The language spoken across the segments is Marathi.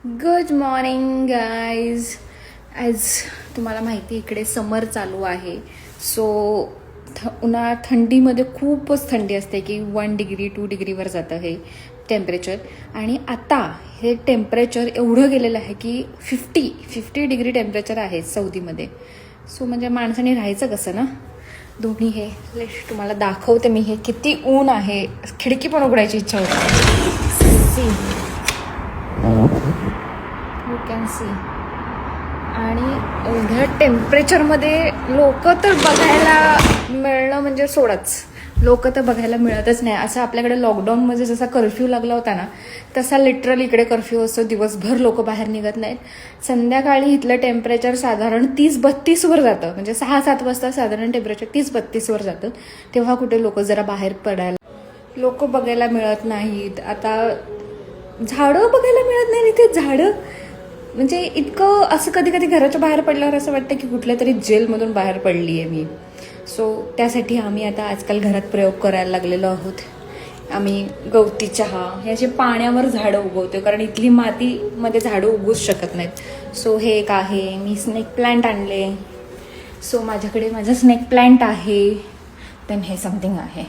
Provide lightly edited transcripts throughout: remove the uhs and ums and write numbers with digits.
Good morning guys. ॲज तुम्हाला माहिती इकडे समर चालू आहे. सो थंडीमध्ये खूपच थंडी असते की 1 डिग्री 2 डिग्रीवर जातं हे टेम्परेचर. आणि आता हे टेम्परेचर एवढं गेलेलं आहे की 50 डिग्री टेम्परेचर आहे सौदीमध्ये. सो म्हणजे माणसाने राहायचं कसं ना. दोन्ही हे तुम्हाला दाखवते मी हे किती ऊन आहे. खिडकी पण उघडायची इच्छा होती. You can see. आणि एवढ्या टेम्परेचरमध्ये लोक तर बघायला मिळणं म्हणजे सोडच. लोक तर बघायला मिळतच नाही. असं आपल्याकडे लॉकडाऊनमध्ये जसा कर्फ्यू लागला होता ना, तसा लिटरली इकडे कर्फ्यू असतो. दिवसभर लोक बाहेर निघत नाहीत. संध्याकाळी इथलं टेम्परेचर साधारण 30-32 वर जातं. म्हणजे 6-7 वाजता साधारण टेम्परेचर 30-32 वर जातं. तेव्हा कुठे लोक जरा बाहेर पडायला लोक बघायला मिळत नाहीत. आता झाडं बघायला मिळत नाही इथे. झाडं म्हणजे इतकं असं कधी कधी घराच्या बाहेर पडल्यावर असं वाटतं की कुठल्या तरी जेलमधून बाहेर पडली आहे मी. सो त्यासाठी आम्ही आता आजकाल घरात प्रयोग करायला लागलेलो आहोत. आम्ही गवती चहा हे असे पाण्यावर झाडं उगवतो, कारण इथली मातीमध्ये झाडं उगवूच शकत नाहीत. सो हे एक आहे. मी स्नेक प्लांट आणले. सो माझ्याकडे माझं स्नेक प्लांट आहे. देन हे समथिंग आहे.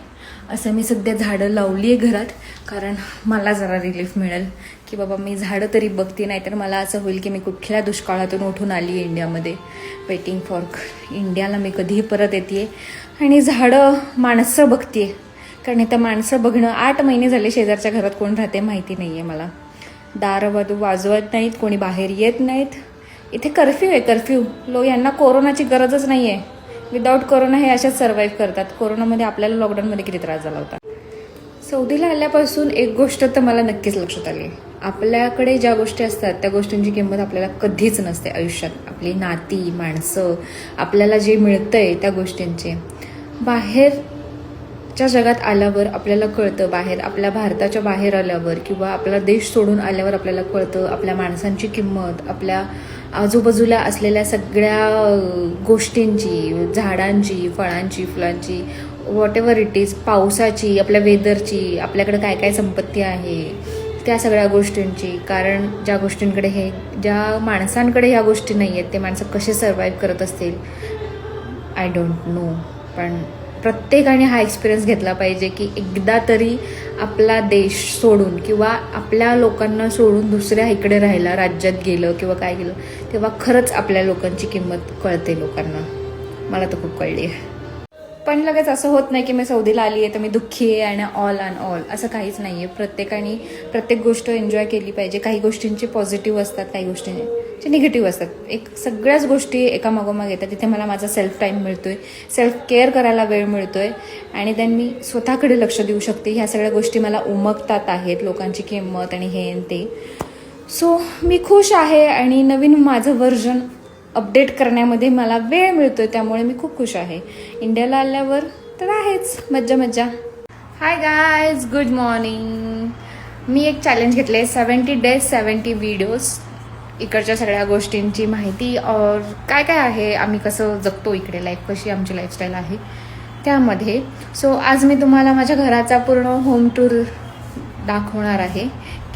असं मी सध्या झाडं लावली आहे घरात, कारण मला जरा रिलीफ मिळेल की बाबा मी झाडं तरी बघते. नाही तर मला असं होईल की मी कुठल्या दुष्काळातून उठून आली आहे इंडियामध्ये. वेटिंग फॉर इंडियाला मी कधीही परत येते आणि झाडं माणसं बघते. कारण इथं माणसं बघणं 8 महिने झाले. शेजारच्या घरात कोण राहते माहिती नाही आहे मला. दारं वाजवत नाहीत, कोणी बाहेर येत नाहीत. इथे कर्फ्यू आहे. कर्फ्यू यांना कोरोनाची गरजच नाही आहे. विदाऊट कोरोना हे अशाच सर्व्हाइव्ह करतात. कोरोनामध्ये आपल्याला लॉकडाऊनमध्ये किती त्रास झाला होता. सौदीला आल्यापासून एक गोष्ट तर मला नक्कीच लक्षात आली. आपल्याकडे ज्या गोष्टी असतात त्या गोष्टींची किंमत आपल्याला कधीच नसते आयुष्यात. आपली नाती, माणसं, आपल्याला जे मिळतंय त्या गोष्टींचे बाहेरच्या जगात आल्यावर आपल्याला कळतं. आपल्या भारताच्या बाहेर आल्यावर किंवा आपला देश सोडून आल्यावर आपल्याला कळतं आपल्या माणसांची किंमत, आपल्या आजूबाजूला असलेल्या सगळ्या गोष्टींची, झाडांची, फळांची, फुलांची, व्हॉट एव्हर इट इज, पावसाची, आपल्या वेदरची, आपल्याकडे काय काय संपत्ती आहे त्या सगळ्या गोष्टींची. कारण ज्या माणसांकडे ह्या गोष्टी नाही आहेत ते माणसं कसे सर्व्हाइव्ह करत असतील आय डोंट नो. पण प्रत्येकाने हा एक्सपिरियन्स घेतला पाहिजे की एकदा तरी आपला देश सोडून किंवा आपल्या लोकांना सोडून दुसऱ्या इकडे राहायला राज्यात गेलं किंवा काय गेलं तेव्हा खरंच आपल्या लोकांची किंमत कळते लोकांना. मला तर खूप कळली आहे. पण लगेच असं होत नाही की मी सौदीला आली आहे तर मी दुःखी आहे आणि ऑल अँड ऑल असं काहीच नाही आहे. प्रत्येकाने प्रत्येक गोष्ट एन्जॉय केली पाहिजे. काही गोष्टींचे पॉझिटिव्ह असतात, काही गोष्टींचे निगेटिव्ह असतात. सगळ्याच गोष्टी एकामागोमाग येतात. तिथे मला माझा सेल्फ टाईम मिळतोय, सेल्फ केअर करायला वेळ मिळतोय आणि देन मी स्वतःकडे लक्ष देऊ शकते. ह्या सगळ्या गोष्टी मला उमगतात आहेत, लोकांची किंमत आणि हे आणि ते. सो मी खुश आहे आणि नवीन माझं व्हर्जन अपडेट करण्यामध्ये मला वेळ मिळतोय, त्यामुळे मी खूप खुश आहे. इंडियाला आल्यावर तर आहेच मज्जा मज्जा. Hi guys, good morning. मी एक चॅलेंज घेतलं आहे 70 days 70 व्हिडिओज. इकडच्या सगळ्या गोष्टींची माहिती और काय काय आहे, आम्ही कसं जगतो इकडे, लाईफ कशी आमची लाईफस्टाईल आहे त्यामध्ये. सो आज मी तुम्हाला माझ्या घराचा पूर्ण होम टूर दाखवणार आहे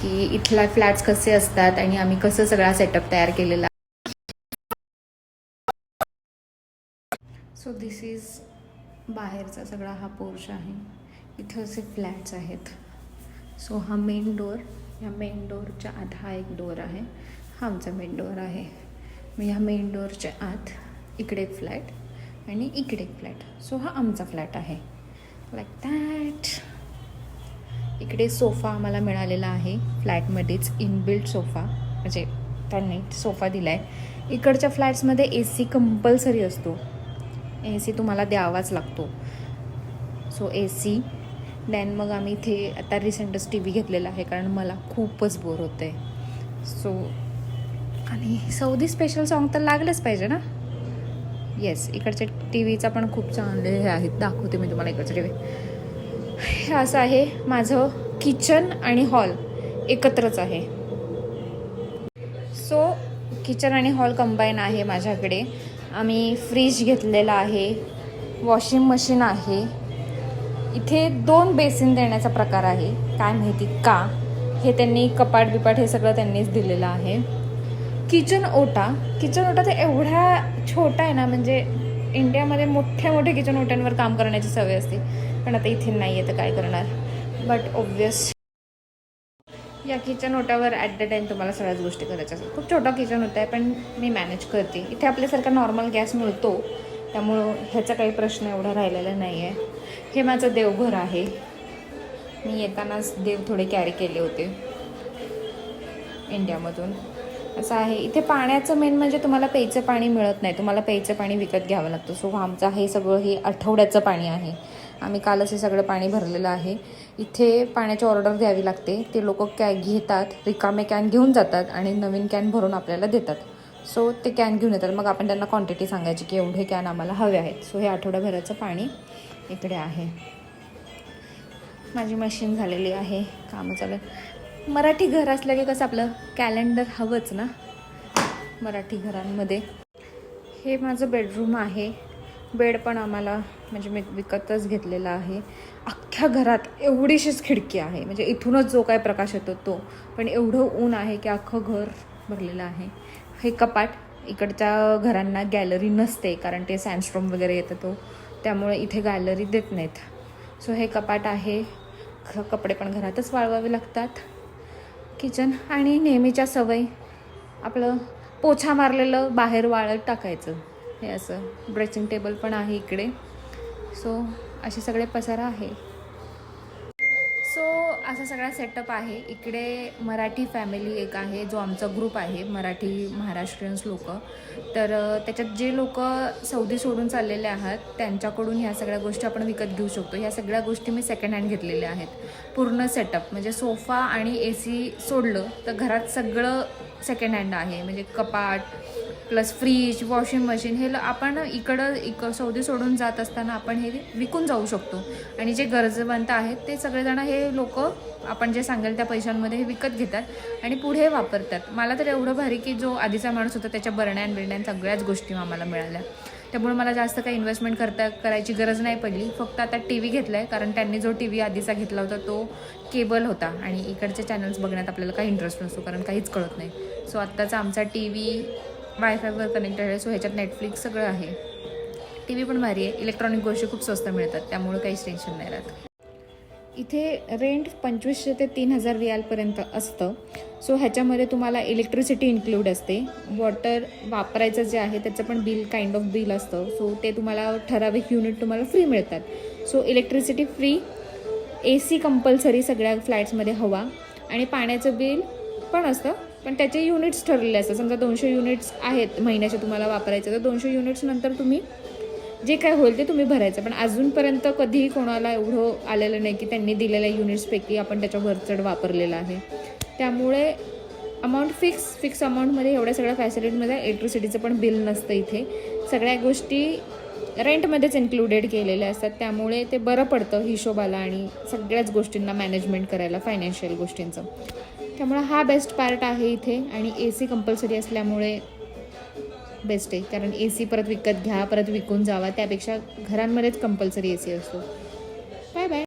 की इथला फ्लॅट्स कसे असतात आणि आम्ही कसं सगळा सेटअप तयार केलेला. सो दिस इज बाहेरचा सगळा हा पोर्च आहे. इथं असे फ्लॅट्स आहेत. सो हा मेन डोअर, ह्या मेन डोअरच्या आत हा एक डोअर आहे. हा आमचा मेन डोअर आहे. मग ह्या मेन डोअरच्या आत इकडे एक फ्लॅट आणि इकडे एक फ्लॅट. सो हा आमचा फ्लॅट आहे लाईक दॅट. इकडे सोफा आम्हाला मिळालेला आहे फ्लॅटमध्येच, इनबिल्ट सोफा, म्हणजे त्यांनी सोफा दिला आहे. इकडच्या फ्लॅट्समध्ये AC कंपल्सरी असतो. AC तुम्हाला द्यावाच लागतो. So AC. देन मग आम्ही इथे आता रिसेंटच TV घेतलेला आहे कारण मला खूपच बोर होतं आहे. सो आणि सौदी स्पेशल सॉन्ग तर लागलंच पाहिजे ना. येस, इकडच्या TVचा पण खूप चांगले हे आहेत. दाखवते मी तुम्हाला इकडचं TV. हे असं आहे माझं किचन आणि हॉल एकत्रच आहे. सो किचन आणि हॉल कंबाईन आहे माझ्याकडे. आम्ही फ्रीज घेतलेला आहे, वॉशिंग मशीन आहे. इथे 2 बेसिन देण्याचा प्रकार आहे. काय माहिती का, हे त्यांनी कपाट बिपाट हे सगळं त्यांनीच दिलेलं आहे. किचन ओटा तर एवढा छोटा आहे ना, म्हणजे इंडियामध्ये मोठ्या मोठ्या किचन ओट्यांवर काम करण्याची सवय असते, पण आता इथे नाही आहे तर काय करणार. बट ऑब्वियस या किचन ओट्यावर ॲट द टाईम तुम्हाला सगळ्याच गोष्टी करायच्या असतात. खूप छोटा किचन ओटा आहे, पण मी मॅनेज करते. इथे आपल्यासारखा नॉर्मल गॅस मिळतो, त्यामुळं ह्याचा काही प्रश्न एवढा राहिलेला नाही आहे. हे माझं देवघर आहे. मी येतानाच देव थोडे कॅरी केले होते इंडियामधून. असं आहे. इथे पाण्याचं मेन म्हणजे तुम्हाला प्यायचं पाणी मिळत नाही, तुम्हाला प्यायचं पाणी विकत घ्यावं लागतं. सो आमचं हे सगळं हे आठवड्याचं पाणी आहे. आम्ही कालच हे सगळं पाणी भरलेलं आहे. इथे पाण्याची ऑर्डर द्यावी लागते. ते लोक घेतात, रिकामे कॅन घेऊन जातात आणि नवीन कॅन भरून आपल्याला देतात. सो ते कॅन घेऊन येतात, मग आपण त्यांना क्वांटिटी सांगायची की एवढे कॅन आम्हाला हवे आहेत. सो हे आठवड्याभराचं पाणी इकडे आहे. माझी मशीन झालेली आहे, कामं चालू. मराठी घर असलं की कसं आपलं कॅलेंडर हवंच ना मराठी घरांमध्ये. हे माझं बेडरूम आहे. बेड पण आम्हाला म्हणजे मी विकतच घेतलेला आहे. अख्ख्या घरात एवढीशीच खिडकी आहे, म्हणजे इथूनच जो काय प्रकाश येतो तो, पण एवढं ऊन आहे की अख्खं घर भरलेलं आहे. हे कपाट, इकडच्या घरांना गॅलरी नसते कारण ते सँडस्टॉर्म वगैरे येतं तो, त्यामुळे इथे गॅलरी देत नाहीत. सो हे कपाट आहे. कपडे पण घरातच वाळवावे लागतात. किचन आणि नेहमीच्या सवय आपलं पोछा मारलेलं बाहेर वाळत टाकायचं, हे असं. ड्रेसिंग टेबल पण आहे इकडे. सो असे सगळे पसारा आहे. सो असा सगळा सेटअप आहे. इकडे मराठी फॅमिली एक आहे, जो आमचा ग्रुप आहे मराठी महाराष्ट्रीयन्स लोक. तर त्याच्यात जे लोक सौदी सोडून चाललेले आहात त्यांच्याकडून ह्या सगळ्या गोष्टी आपण विकत घेऊ शकतो. ह्या सगळ्या गोष्टी मी सेकंड हँड घेतलेल्या आहेत. पूर्ण सेटअप म्हणजे सोफा आणि AC सोडलं तर घरात सगळं सेकंड हँड आहे. म्हणजे कपाट प्लस फ्रीज, वॉशिंग मशीन हे आपण इकडं सौदी सोडून जात असताना आपण हे विकून जाऊ शकतो. आणि जे गरजवंत आहेत ते सगळेजण हे लोक आपण जे सांगेल त्या पैशांमध्ये हे विकत घेतात आणि पुढे वापरतात. मला तर एवढं भारी की जो आधीचा माणूस होता त्याच्या बिरण्यान सगळ्याच गोष्टी आम्हाला मिळाल्या. त्यामुळे मला जास्त काही इन्व्हेस्टमेंट करायची गरज नाही पडली. फक्त आता TV घेतला आहे, कारण त्यांनी जो TV आधीचा घेतला होता तो केबल होता आणि इकडचे चॅनल्स बघण्यात आपल्याला काही इंटरेस्ट नसतो कारण काहीच कळत नाही. सो आत्ताचा आमचा TV वायफायवर कनेक्टेड आहे. सो ह्याच्यात नेटफ्लिक्स सगळं आहे. TV पण भारी आहे. इलेक्ट्रॉनिक गोष्टी खूप स्वस्त मिळतात, त्यामुळे काहीच टेन्शन नाही राहत. इथे रेंट 2500 ते 3000 रियालपर्यंत असतं. सो ह्याच्यामध्ये तुम्हाला इलेक्ट्रिसिटी इन्क्लूड असते. वॉटर वापरायचं जे आहे त्याचं पण बिल काइंड ऑफ बिल असतं. सो ते तुम्हाला ठराविक युनिट तुम्हाला फ्री मिळतात. So electricity free, AC compulsory सगळ्या फ्लॅट्समध्ये हवा, आणि पाण्याचं बिल पण असतं, पण त्याचे युनिट्स ठरलेले असतात. समजा 200 युनिट्स आहेत महिन्याचे तुम्हाला वापरायचं, तर 200 युनिट्स नंतर तुम्ही जे काय होईल ते तुम्ही भरायचं. पण अजूनपर्यंत कधीही कोणाला एवढं आलेलं नाही की त्यांनी दिलेल्या युनिट्सपैकी आपण त्याच्या वरचढ वापरलेलं आहे. त्यामुळे अमाऊंट फिक्स अमाऊंटमध्ये एवढ्या सगळ्या फॅसिलिटीमध्ये इलेक्ट्रिसिटीचं पण बिल नसतं. इथे सगळ्या गोष्टी रेंटमध्येच इन्क्लुडेड केलेल्या असतात, त्यामुळे ते बरं पडतं हिशोबाला आणि सगळ्याच गोष्टींना मॅनेजमेंट करायला, फायनान्शियल गोष्टींचं. त्यामुळे हा बेस्ट पार्ट आहे इथे. आणि AC कंपल्सरी असल्यामुळे बेस्ट आहे, कारण AC परत विकत घ्या, परत विकून जावा, त्यापेक्षा घरांमध्येच कंपल्सरी AC असतो. Bye bye.